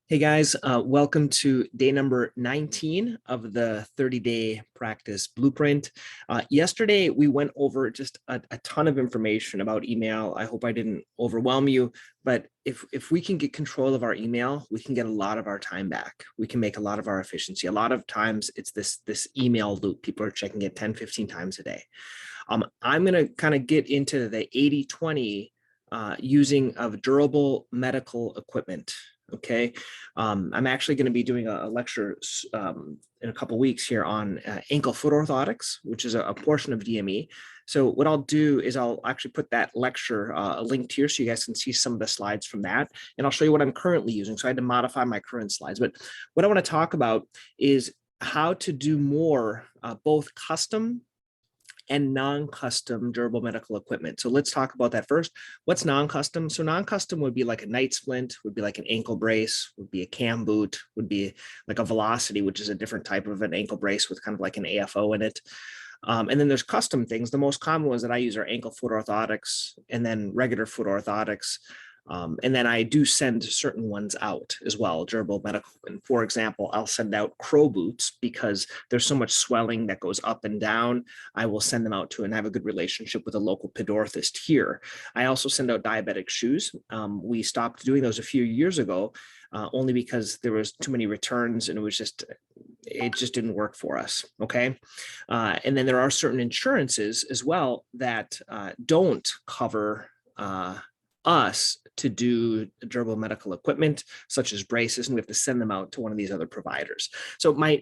Hey guys, welcome to day number 19 of the 30-day practice blueprint. Yesterday, we went over just a ton of information about email. I hope I didn't overwhelm you, but if we can get control of our email, we can get a lot of our time back. We can make a lot of our efficiency. A lot of times it's this email loop. People are checking it 10, 15 times a day. I'm going to kind of get into the 80-20 using of durable medical equipment. Okay. I'm actually going to be doing a lecture in a couple of weeks here on ankle foot orthotics, which is a portion of DME. So what I'll do is I'll actually put that lecture linked here so you guys can see some of the slides from that. And I'll show you what I'm currently using. So I had to modify my current slides. But what I want to talk about is how to do more both custom and non-custom durable medical equipment. So let's talk about that first. What's non-custom? So non-custom would be like a night splint, would be like an ankle brace, would be a cam boot, would be like a Velocity, which is a different type of an ankle brace with kind of like an AFO in it. And then there's custom things. The most common ones that I use are ankle foot orthotics and then regular foot orthotics. And then I do send certain ones out as well, durable medical. And for example, I'll send out crow boots because there's so much swelling that goes up and down. I will send them out to and have a good relationship with a local podorthist here. I also send out diabetic shoes. We stopped doing those a few years ago, only because there was too many returns and it just didn't work for us. Okay. And then there are certain insurances as well that don't cover us to do durable medical equipment, such as braces, and we have to send them out to one of these other providers. So my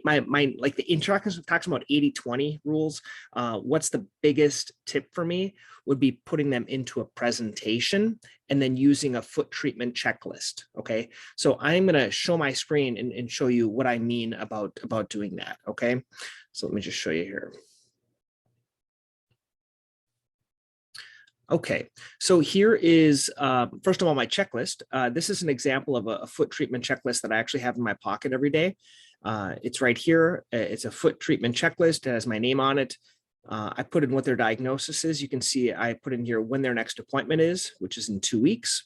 like the introduction talks about 80-20 rules. What's the biggest tip for me would be putting them into a presentation and then using a foot treatment checklist. Okay. So I'm going to show my screen and show you what I mean about doing that. Okay. So let me just show you here. Okay, so here is, first of all, my checklist. This is an example of a foot treatment checklist that I actually have in my pocket every day. It's right here. It's a foot treatment checklist. It has my name on it. I put in what their diagnosis is. You can see I put in here when their next appointment is, which is in 2 weeks.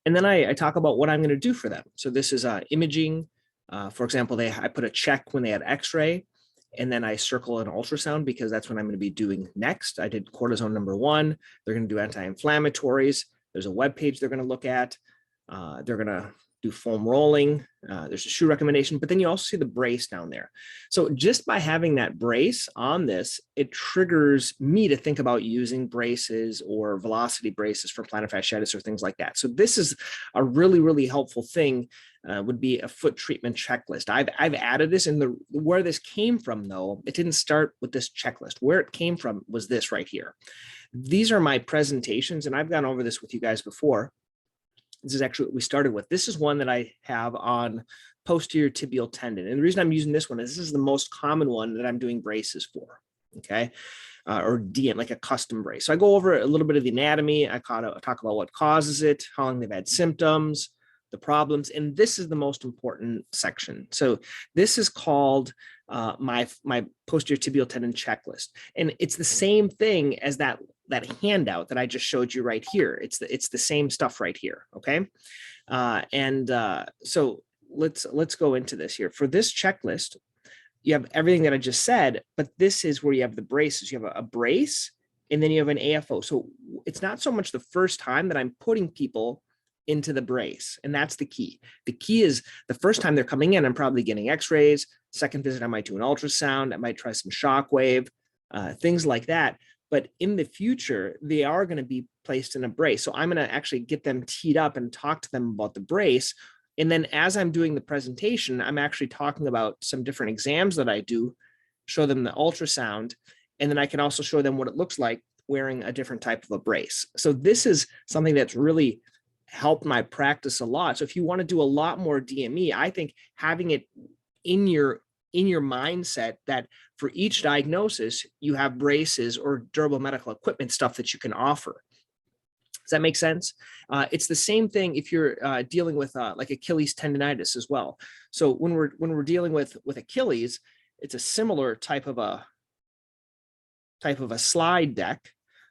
And then I talk about what I'm going to do for them. So this is imaging. For example, I put a check when they had x-ray. And then I circle an ultrasound because that's what I'm going to be doing next. I did cortisone number 1. They're going to do anti-inflammatories. There's a web page they're going to look at. They're going to do foam rolling. There's a shoe recommendation, but then you also see the brace down there. So just by having that brace on this, it triggers me to think about using braces or Velocity braces for plantar fasciitis or things like that. So this is a really, really helpful thing. Would be a foot treatment checklist. I've added this, and where this came from, though, it didn't start with this checklist. Where it came from was this right here. These are my presentations, and I've gone over this with you guys before. This is actually what we started with. This is one that I have on posterior tibial tendon. And the reason I'm using this one is this is the most common one that I'm doing braces for, okay? Or DM, like a custom brace. So I go over a little bit of the anatomy. I talk about what causes it, how long they've had symptoms, the problems, and this is the most important section. So this is called my posterior tibial tendon checklist, and it's the same thing as that handout that I just showed you right here. It's the same stuff right here. Okay, so let's go into this here. For this checklist, you have everything that I just said, but this is where you have the braces. You have a brace, and then you have an AFO. So it's not so much the first time that I'm putting people into the brace. And that's the key. The key is the first time they're coming in, I'm probably getting x-rays. Second visit, I might do an ultrasound. I might try some shock wave, things like that. But in the future, they are going to be placed in a brace. So I'm going to actually get them teed up and talk to them about the brace. And then as I'm doing the presentation, I'm actually talking about some different exams that I do, show them the ultrasound, and then I can also show them what it looks like wearing a different type of a brace. So this is something that's really helped my practice a lot. So if you want to do a lot more DME, I think having it in your mindset that for each diagnosis, you have braces or durable medical equipment stuff that you can offer. Does that make sense? It's the same thing if you're dealing with like Achilles tendonitis as well. So when we're dealing with Achilles, it's a similar type of a slide deck.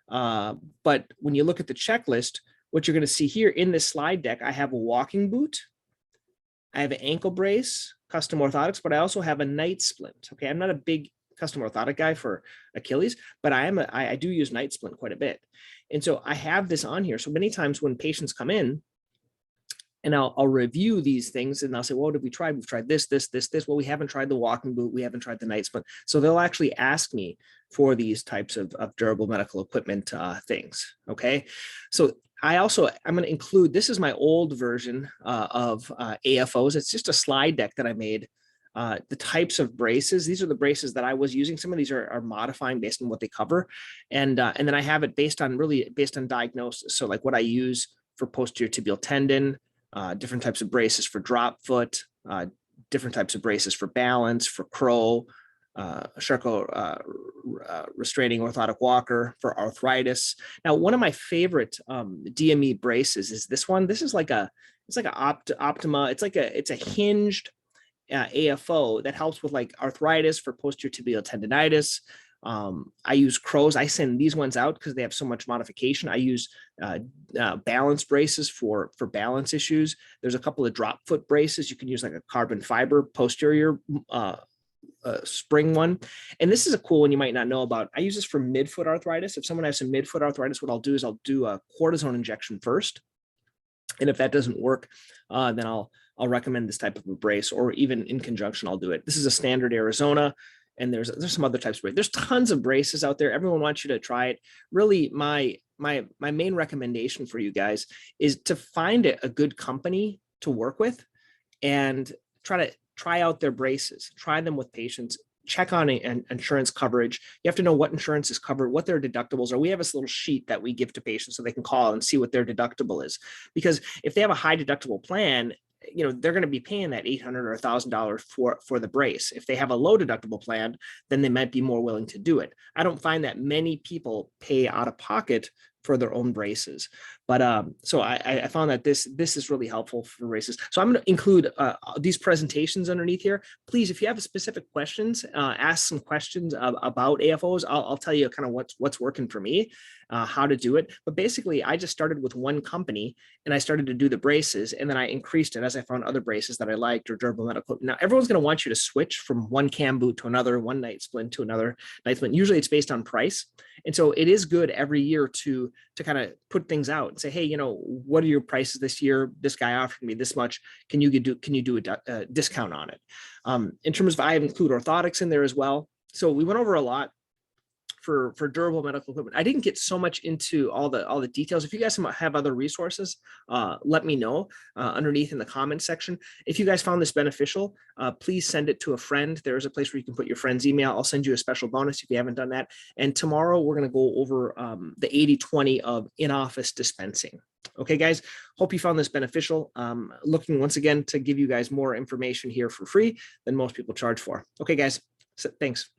But when you look at the checklist, what you're going to see here in this slide deck, I have a walking boot, I have an ankle brace, custom orthotics, but I also have a night splint. Okay, I'm not a big custom orthotic guy for Achilles, but I do use night splint quite a bit. And so I have this on here. So many times when patients come in, and I'll review these things and I'll say, well, what have we tried? We've tried this. Well, we haven't tried the walking boot. We haven't tried the night splint. So they'll actually ask me for these types of durable medical equipment things. Okay. So I'm going to include, this is my old version of AFOs. It's just a slide deck that I made. The types of braces, these are the braces that I was using. Some of these are modifying based on what they cover. And then I have it based on diagnosis. So like what I use for posterior tibial tendon, different types of braces for drop foot, different types of braces for balance, for crow, Charcot restraining orthotic walker, for arthritis. Now, one of my favorite DME braces is this one. This is it's like Optima. It's a hinged AFO that helps with like arthritis, for posterior tibial tendonitis. I use crows. I send these ones out because they have so much modification. I use balance braces for balance issues. There's a couple of drop foot braces. You can use like a carbon fiber posterior spring one. And this is a cool one you might not know about. I use this for midfoot arthritis. If someone has some midfoot arthritis, what I'll do is I'll do a cortisone injection first. And if that doesn't work, then I'll recommend this type of a brace, or even in conjunction, I'll do it. This is a standard Arizona. And there's some other types of braces. There's tons of braces out there. Everyone wants you to try it. Really, my main recommendation for you guys is to find a good company to work with and try out their braces. Try them with patients. Check on an insurance coverage. You have to know what insurance is covered, what their deductibles are. We have this little sheet that we give to patients so they can call and see what their deductible is. Because if they have a high deductible plan, they're going to be paying that $800 or $1,000 for the brace. If they have a low deductible plan, then they might be more willing to do it. I don't find that many people pay out of pocket for their own braces. But so I found that this is really helpful for braces. So I'm going to include these presentations underneath here. Please, if you have specific questions, ask some questions about AFOs. I'll tell you kind of what's working for me, how to do it. But basically, I just started with one company and I started to do the braces, and then I increased it as I found other braces that I liked, or durable medical. Now, everyone's going to want you to switch from one cam boot to another, one night splint to another night splint. Usually it's based on price. And so it is good every year to kind of put things out and say, hey, what are your prices this year? This guy offered me this much. Can you do a discount on it? In terms of, I include orthotics in there as well. So we went over a lot for durable medical equipment. I didn't get so much into all the details. If you guys have other resources, let me know underneath in the comment section. If you guys found this beneficial, please send it to a friend. There is a place where you can put your friend's email. I'll send you a special bonus if you haven't done that. And tomorrow we're going to go over the 80-20 of in-office dispensing. Okay, guys, hope you found this beneficial. Looking once again to give you guys more information here for free than most people charge for. Okay, guys, so thanks.